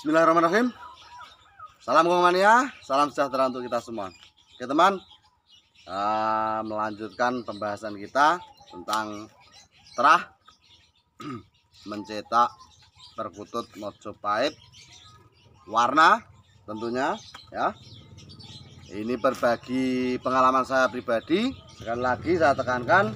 Bismillahirrahmanirrahim. Salam Komania, salam sejahtera untuk kita semua. Oke teman, melanjutkan pembahasan kita tentang terah mencetak perkutut Mojopahit warna tentunya ya. Ini berbagi pengalaman saya pribadi. Sekali lagi saya tekankan,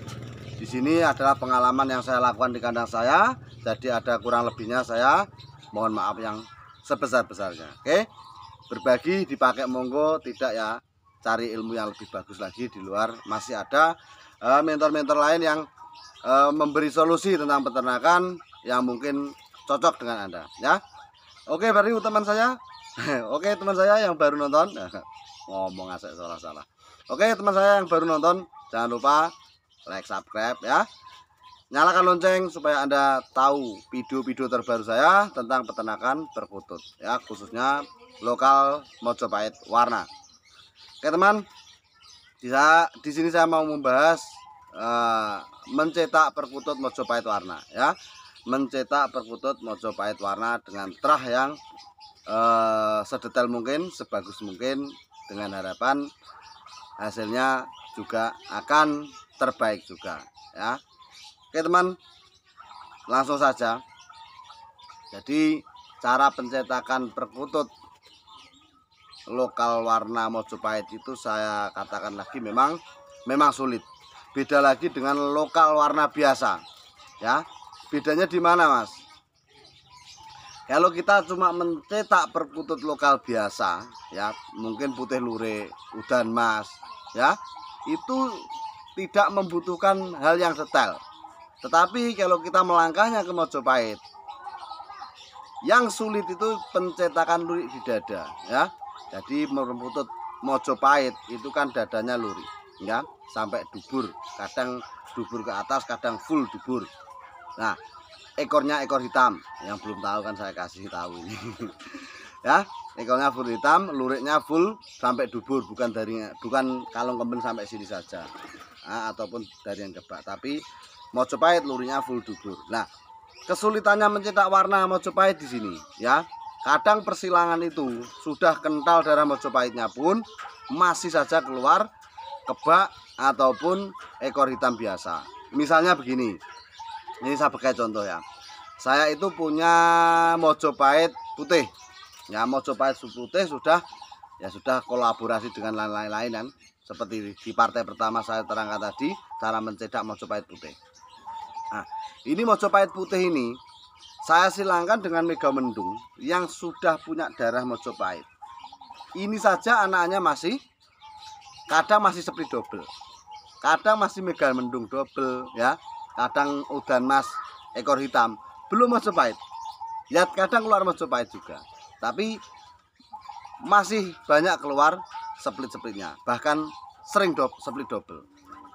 di sini adalah pengalaman yang saya lakukan di kandang saya. Jadi ada kurang lebihnya saya mohon maaf yang sebesar-besarnya. Oke, berbagi dipakai monggo, tidak ya cari ilmu yang lebih bagus lagi di luar. Masih ada mentor-mentor lain yang memberi solusi tentang peternakan yang mungkin cocok dengan Anda ya. Oke, baru teman saya. Oke, teman saya yang baru nonton ngomong asik salah-salah. Oke, teman saya yang baru nonton, jangan lupa like, subscribe ya. Nyalakan lonceng supaya Anda tahu video-video terbaru saya tentang peternakan perkutut ya, khususnya lokal Mojopahit warna. Oke teman, di sini saya mau membahas mencetak perkutut Mojopahit warna ya. Mencetak perkutut Mojopahit warna dengan terah yang sedetail mungkin, sebagus mungkin, dengan harapan hasilnya juga akan terbaik juga ya. Oke teman, langsung saja. Jadi cara pencetakan perkutut lokal warna Mojopahit itu saya katakan lagi memang sulit. Beda lagi dengan lokal warna biasa ya. Bedanya di mana Mas? Kalau kita cuma mencetak perkutut lokal biasa ya, mungkin putih lure, udan mas ya, itu tidak membutuhkan hal yang detail. Tetapi kalau kita melangkahnya ke Mojopahit, yang sulit itu pencetakan lurik di dada ya. Jadi perkutut Mojopahit itu kan dadanya lurik ya, sampai dubur, kadang dubur ke atas, kadang full dubur. Nah, ekornya ekor hitam, yang belum tahu kan saya kasih tahu ini. Ya, ekornya full hitam, luriknya full sampai dubur, bukan kalung kemben sampai sini saja. Nah, ataupun dari yang kebak, tapi Mojopahit lurinya full dubur. Nah, kesulitannya mencetak warna Mojopahit di sini ya. Kadang persilangan itu sudah kental darah Mojopahitnya pun masih saja keluar kebak ataupun ekor hitam biasa. Misalnya begini. Ini saya pakai contoh ya. Saya itu punya Mojopahit putih. Ya, Mojopahit putih sudah kolaborasi dengan lain-lain kan. Seperti di partai pertama saya terangkan tadi, cara mencetak Mojopahit putih. Nah, ini Mojopahit putih ini saya silangkan dengan Mega Mendung yang sudah punya darah Mojopahit. Ini saja anaknya kadang masih split double, kadang masih Mega Mendung double ya, kadang udan mas ekor hitam belum Mojopahit ya, kadang keluar Mojopahit juga, tapi masih banyak keluar split-splitnya, bahkan sering split double.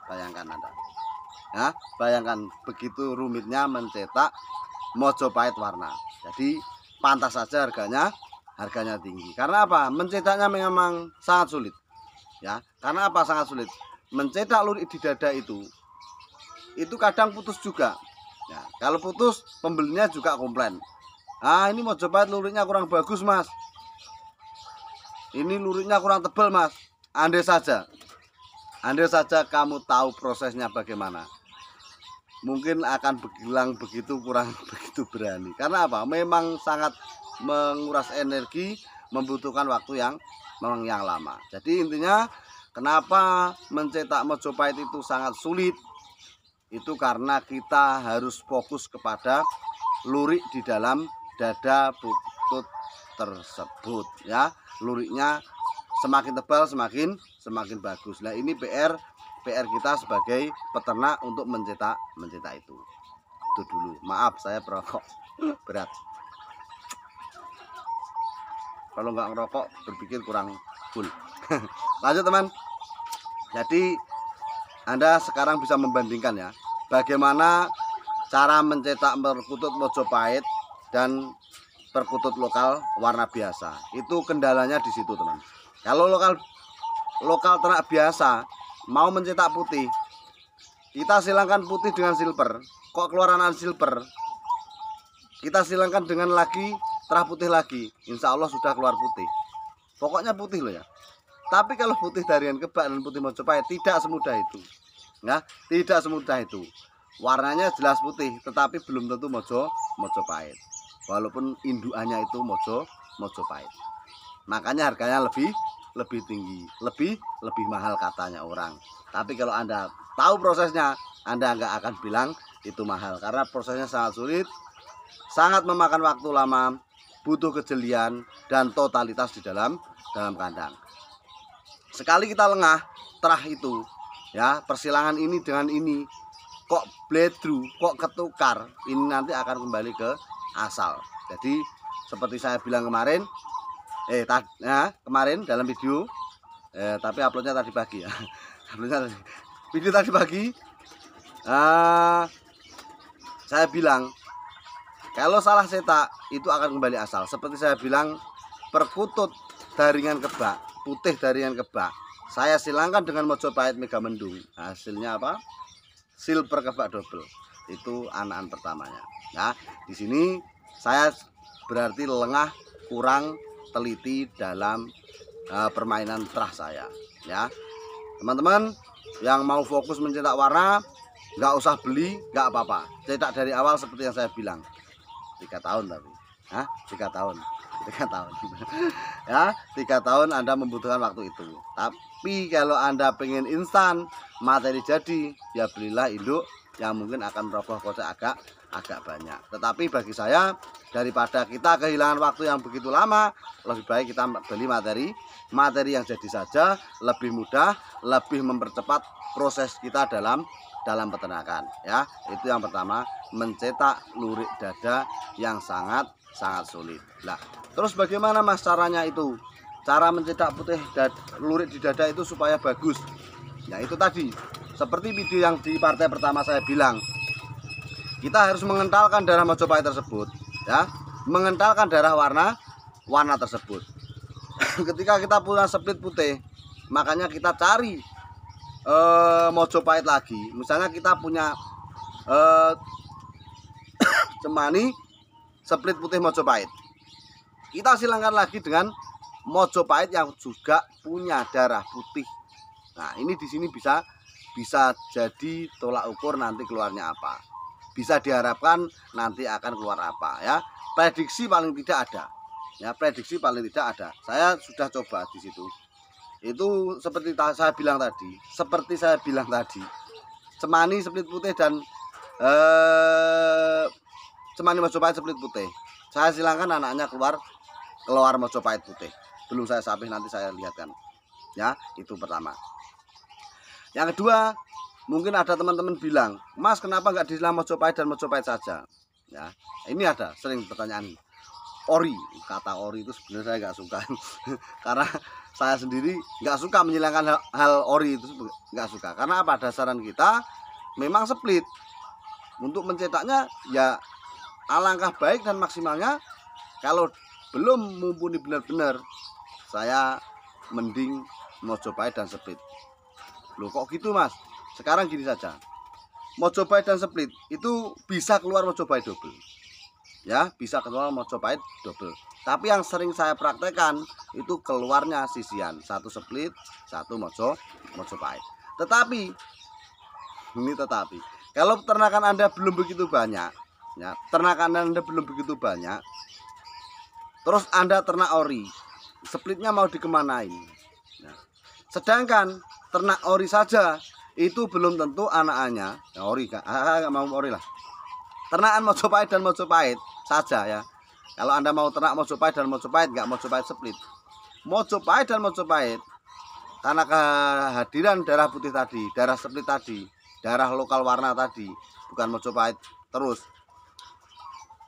Bayangkan Anda ya, bayangkan begitu rumitnya mencetak Mojopahit warna. Jadi pantas saja harganya tinggi. Karena apa? Mencetaknya memang sangat sulit ya. Karena apa sangat sulit? Mencetak lurik di dada itu kadang putus juga ya. Kalau putus, pembelinya juga komplain. Ah, ini Mojopahit luriknya kurang bagus mas, ini luriknya kurang tebal mas. Andai saja kamu tahu prosesnya bagaimana, mungkin akan bilang begitu kurang begitu berani. Karena apa? Memang sangat menguras energi, membutuhkan waktu yang lama. Jadi intinya kenapa mencetak Mojopahit itu sangat sulit, itu karena kita harus fokus kepada lurik di dalam dada butut tersebut ya. Luriknya semakin tebal semakin bagus. Nah, ini PR kita sebagai peternak untuk mencetak itu. Itu dulu. Maaf saya perokok berat. Kalau nggak ngerokok berpikir kurang full. Lanjut teman. Jadi Anda sekarang bisa membandingkan ya, bagaimana cara mencetak perkutut Mojopahit dan perkutut lokal warna biasa. Itu kendalanya di situ teman. Kalau lokal ternak biasa mau mencetak putih, kita silangkan putih dengan silver, kok keluar anak silver. Kita silangkan dengan lagi terah putih lagi, insya Allah sudah keluar putih. Pokoknya putih loh ya. Tapi kalau putih Darian Kebak dan putih Mojopahit tidak semudah itu. Ya, tidak semudah itu. Warnanya jelas putih, tetapi belum tentu Mojopahit. Walaupun indukannya itu Mojopahit. Makanya harganya lebih tinggi, lebih mahal katanya orang. Tapi kalau Anda tahu prosesnya, Anda nggak akan bilang itu mahal karena prosesnya sangat sulit, sangat memakan waktu lama, butuh kejelian dan totalitas di dalam kandang. Sekali kita lengah terah itu, ya persilangan ini dengan ini kok bledru, kok ketukar, ini nanti akan kembali ke asal. Jadi seperti saya bilang kemarin, kemarin dalam video, tapi uploadnya tadi pagi ya. Video tadi pagi, saya bilang kalau salah cetak itu akan kembali asal. Seperti saya bilang, perkutut Daringan Kebak, putih Daringan Kebak, saya silangkan dengan Mojopahit Megamendung. Hasilnya apa? Silver Kebak double. Itu anakan pertamanya. Nah, di sini saya berarti lengah, kurang teliti dalam permainan terah saya. Ya, teman-teman yang mau fokus mencetak warna, nggak usah beli, nggak apa-apa. Cetak dari awal seperti yang saya bilang. 3 tahun tapi, 3 tahun. 3 tahun ya, 3 tahun Anda membutuhkan waktu itu. Tapi kalau Anda pengen instan materi jadi, ya belilah induk yang mungkin akan merogoh kocek agak banyak. Tetapi bagi saya, daripada kita kehilangan waktu yang begitu lama, lebih baik kita beli materi yang jadi saja, lebih mudah, lebih mempercepat proses kita dalam peternakan. Ya, itu yang pertama, mencetak lurik dada yang sangat sulit. Nah, terus bagaimana Mas caranya itu? Cara mencetak putih lurik di dada itu supaya bagus. Ya itu tadi, seperti video yang di partai pertama saya bilang, kita harus mengentalkan darah Mojopahit tersebut, ya, mengentalkan darah warna tersebut. Ketika kita punya split putih, makanya kita cari Mojopahit lagi. Misalnya kita punya cemani split putih Mojopahit, kita silangkan lagi dengan Mojopahit yang juga punya darah putih. Nah, ini di sini bisa jadi tolak ukur nanti keluarnya apa. Bisa diharapkan nanti akan keluar apa, ya. Prediksi paling tidak ada. Ya, prediksi paling tidak ada. Saya sudah coba di situ. Itu seperti saya bilang tadi. Cemani split putih dan cemani Mojopahit split putih. Saya silangkan anaknya keluar Mojopahit putih. Belum saya sapih, nanti saya lihatkan. Ya, itu pertama. Yang kedua, mungkin ada teman-teman bilang, Mas kenapa nggak disilang Mojopahit dan Mojopahit saja? Ya, ini ada sering pertanyaan. Ori, kata ori itu sebenarnya saya nggak suka. Karena saya sendiri nggak suka menyilangkan hal ori itu, nggak suka. Karena apa? Dasaran kita memang split. Untuk mencetaknya ya alangkah baik dan maksimalnya kalau belum mumpuni benar-benar, saya mending Mojopahit dan split. Loh kok gitu Mas? Sekarang gini saja, Mojopahit dan split itu bisa keluar Mojopahit double. Ya, bisa keluar Mojopahit double. Tapi yang sering saya praktekkan itu keluarnya sisian, satu split, satu Mojopahit. Tetapi kalau peternakan Anda belum begitu banyak, ya, terus Anda ternak ori, splitnya mau dikemanain? Nah, sedangkan ternak ori saja itu belum tentu anakannya, ya, ori nggak mau ori lah. Ternakan Mojopahit dan Mojopahit saja ya. Kalau Anda mau ternak Mojopahit dan Mojopahit, nggak Mojopahit split. Mojopahit dan Mojopahit, karena kehadiran darah putih tadi, darah split tadi, darah lokal warna tadi, bukan Mojopahit terus.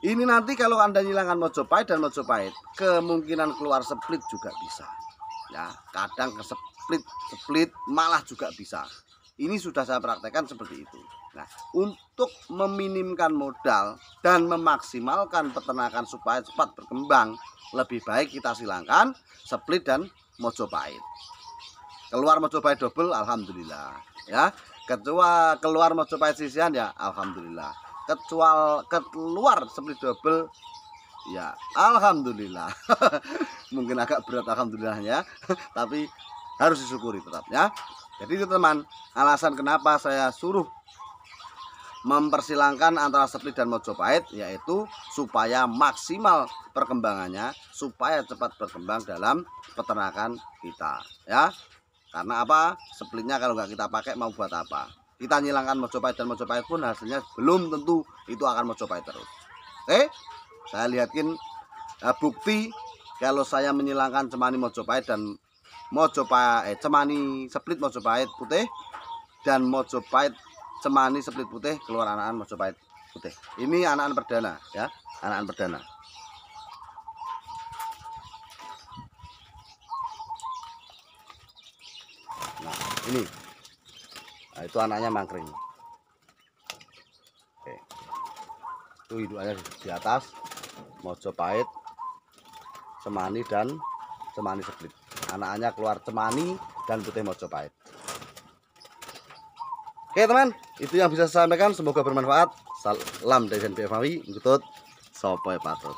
Ini nanti kalau Anda hilangkan Mojopahit dan Mojopahit, kemungkinan keluar split juga bisa. Ya, kadang ke split malah juga bisa. Ini sudah saya praktekkan seperti itu. Nah, untuk meminimkan modal dan memaksimalkan peternakan supaya cepat berkembang, lebih baik kita silangkan split dan Mojopahit. Keluar Mojopahit double, alhamdulillah. Ya, keluar Mojopahit sisian ya, alhamdulillah. Keluar split double, Ya, alhamdulillah. Mungkin agak berat alhamdulillahnya, tapi harus disyukuri tetap ya. Jadi itu teman, alasan kenapa saya suruh mempersilangkan antara split dan Mojopahit, yaitu supaya maksimal perkembangannya, supaya cepat berkembang dalam peternakan kita ya. Karena apa? Splitnya kalau nggak kita pakai mau buat apa? Kita nyilangkan Mojopahit dan Mojopahit pun hasilnya belum tentu itu akan Mojopahit terus. Oke, saya lihatin bukti kalau saya menyilangkan cemani Mojopahit dan cemani split Mojopahit putih dan Mojopahit cemani split putih, keluar anakan Mojopahit putih. Ini anakan perdana ya, anakan perdana. Nah, ini. Nah, itu anaknya mangkring. Oke. Itu hidupannya di atas Mojopahit, cemani dan cemani split. Anakannya keluar cemani dan putih Mojopahit. Oke teman, itu yang bisa saya sampaikan. Semoga bermanfaat. Salam dari BFMAWI. Ngutut sopoy patut.